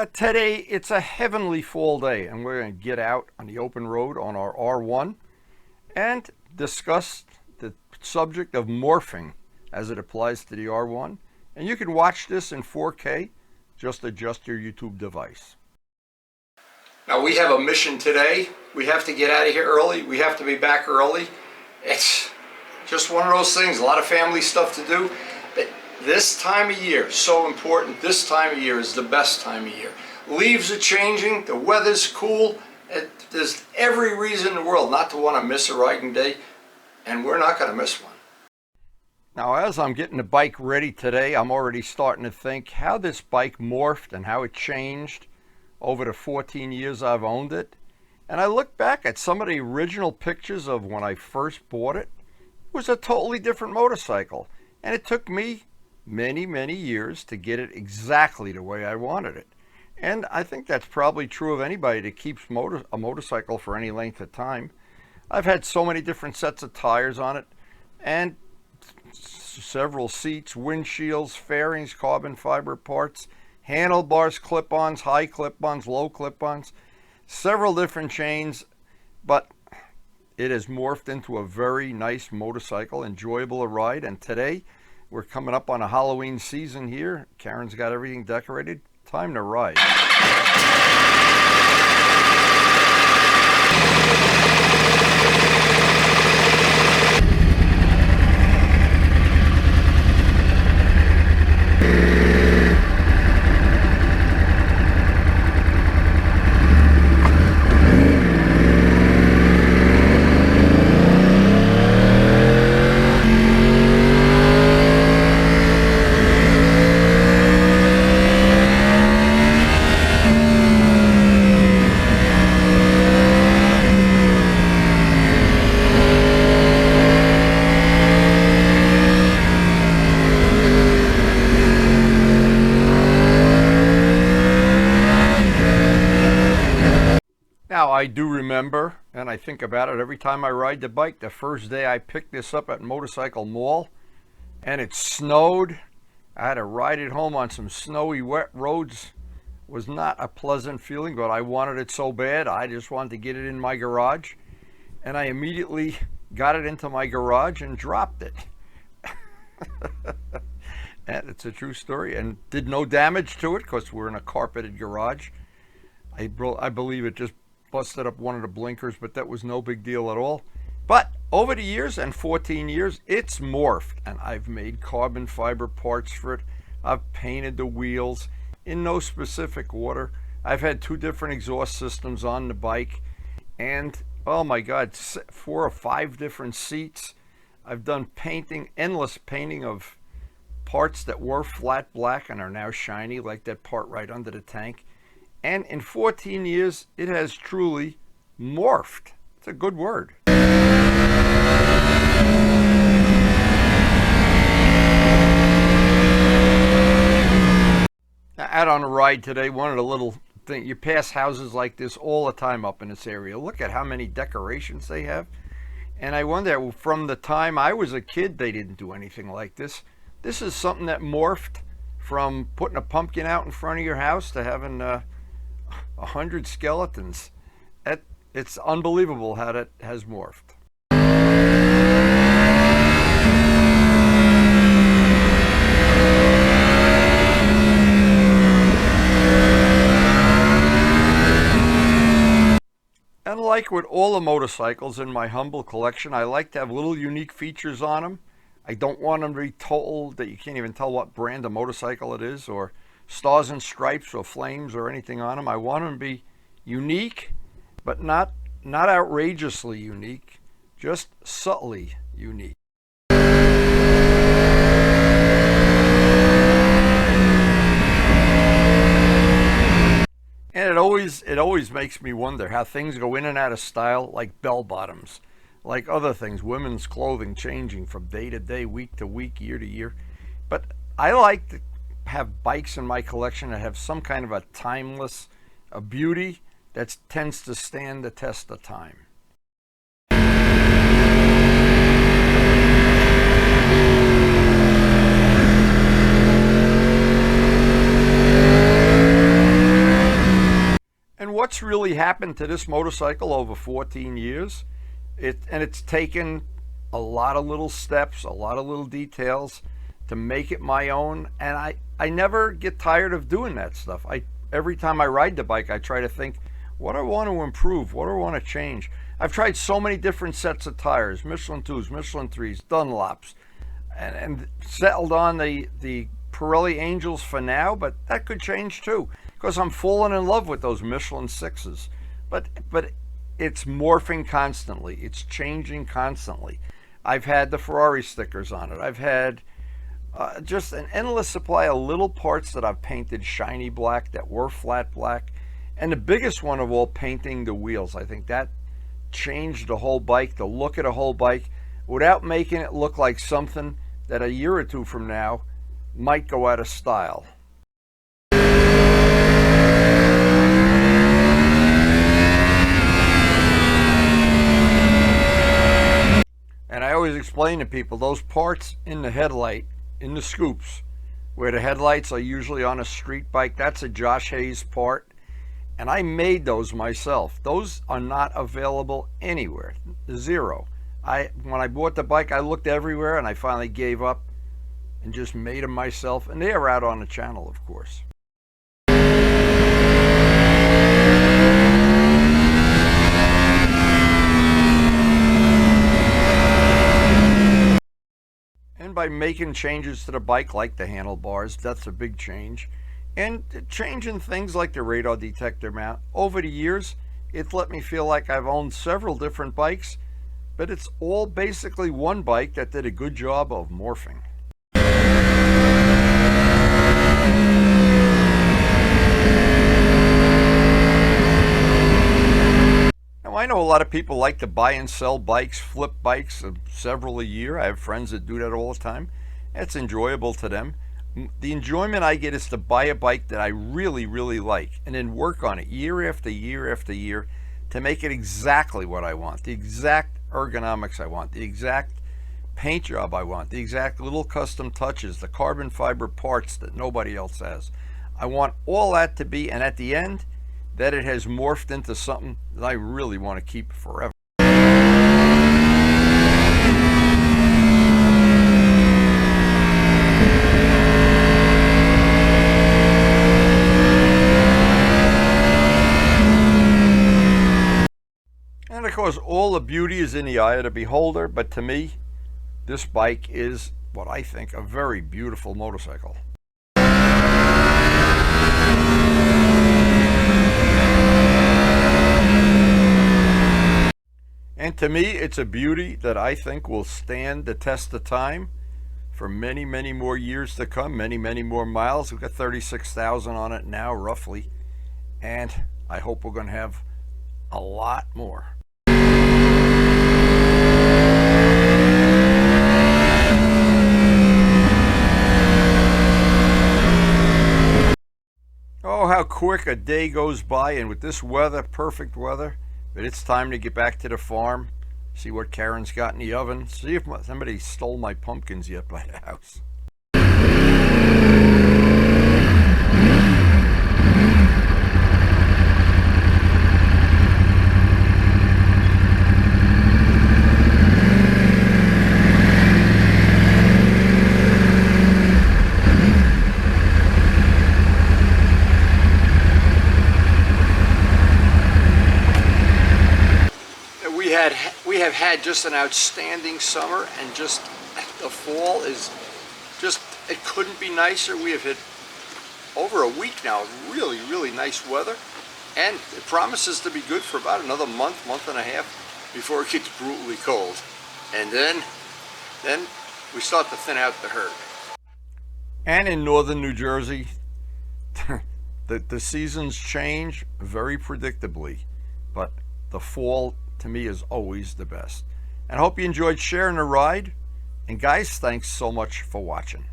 Today, it's a heavenly fall day, and we're going to get out on the open road on our R1 and discuss the subject of morphing as it applies to the R1. And you can watch this in 4K, just adjust your YouTube device. Now we have a mission today. We have to get out of here early. We have to be back early. It's just one of those things, a lot of family stuff to do. But this time of year, so important. This time of year is the best time of year. Leaves are changing, the weather's cool. There's every reason in the world not to want to miss a riding day, and we're not going to miss one. Now, as I'm getting the bike ready today, I'm already starting to think how this bike morphed and how it changed over the 14 years I've owned it. And I look back at some of the original pictures of when I first bought it. It was a totally different motorcycle, and it took me many years to get it exactly the way I wanted it. And I think that's probably true of anybody that keeps a motorcycle for any length of time. I've had so many different sets of tires on it, and several seats, windshields, fairings, carbon fiber parts, handlebars, clip-ons, high clip-ons, low clip-ons, several different chains, but it has morphed into a very nice motorcycle, enjoyable to ride. And today we're coming up on a Halloween season here. Karen's got everything decorated. Time to ride. Now, I do remember, and I think about it every time I ride the bike, the first day I picked this up at Motorcycle Mall, and it snowed. I had to ride it home on some snowy, wet roads. It was not a pleasant feeling, but I wanted it so bad. I just wanted to get it in my garage, and I immediately got it into my garage and dropped it. And it's a true story, and did no damage to it because we're in a carpeted garage. I believe it just busted up one of the blinkers, but that was no big deal at all. But over the years, and 14 years, it's morphed, and I've made carbon fiber parts for it. I've painted the wheels in no specific order. I've had 2 different exhaust systems on the bike, and oh my God, 4 or 5 different seats. I've done painting, endless painting of parts that were flat black and are now shiny, like that part right under the tank. And in 14 years, it has truly morphed. It's a good word. Now, out on a ride today, one of the little things, you pass houses like this all the time up in this area. Look at how many decorations they have. And I wonder, from the time I was a kid, they didn't do anything like this. This is something that morphed from putting a pumpkin out in front of your house to having 100 skeletons. It's unbelievable how that has morphed. And like with all the motorcycles in my humble collection, I like to have little unique features on them. I don't want them to be told that you can't even tell what brand of motorcycle it is, or stars and stripes or flames or anything on them. I want them to be unique, but not outrageously unique, just subtly unique. And it always makes me wonder how things go in and out of style, like bell bottoms, like other things, women's clothing changing from day to day, week to week, year to year. But I like to have bikes in my collection that have some kind of a timeless, a beauty that tends to stand the test of time. what's really happened to this motorcycle over 14 years, it's taken a lot of little steps, a lot of little details to make it my own, and I never get tired of doing that stuff. Every time I ride the bike, I try to think, what do I want to improve? What do I want to change? I've tried so many different sets of tires, Michelin 2s, Michelin 3s, Dunlops, and settled on the Pirelli Angels for now, but that could change too, because I'm falling in love with those Michelin 6s. But it's morphing constantly. It's changing constantly. I've had the Ferrari stickers on it. I've had just an endless supply of little parts that I've painted shiny black that were flat black. And the biggest one of all, painting the wheels. I think that changed the whole bike, the look of the whole bike, without making it look like something that a year or two from now might go out of style. And I always explain to people, those parts in the headlight, in the scoops, where the headlights are usually on a street bike, that's a Josh Hayes part. And I made those myself. Those are not available anywhere. Zero. When I bought the bike, I looked everywhere, and I finally gave up and just made them myself. And they are out on the channel, of course. And by making changes to the bike, like the handlebars, that's a big change. And changing things like the radar detector mount. Over the years, it's let me feel like I've owned several different bikes, but it's all basically one bike that did a good job of morphing. Now, I know a lot of people like to buy and sell bikes, flip bikes, several a year. I have friends that do that all the time. It's enjoyable to them. The enjoyment I get is to buy a bike that I really, really like and then work on it year after year after year to make it exactly what I want, the exact ergonomics I want, the exact paint job I want, the exact little custom touches, the carbon fiber parts that nobody else has. I want all that to be, and at the end, that it has morphed into something that I really want to keep forever. And of course, all the beauty is in the eye of the beholder, but to me, this bike is what I think a very beautiful motorcycle. And to me, it's a beauty that I think will stand the test of time for many, many more years to come, many, many more miles. We've got 36,000 on it now, roughly, and I hope we're going to have a lot more. Oh, how quick a day goes by, and with this weather, perfect weather, but it's time to get back to the farm, see what Karen's got in the oven, see if somebody stole my pumpkins yet by the house. We have had just an outstanding summer, and just the fall is just, it couldn't be nicer. We have hit over a week now of really, really nice weather, and it promises to be good for about another month, month and a half before it gets brutally cold. And then we start to thin out the herd. And in northern New Jersey, the seasons change very predictably, but the fall to me is always the best. And I hope you enjoyed sharing the ride. And guys, thanks so much for watching.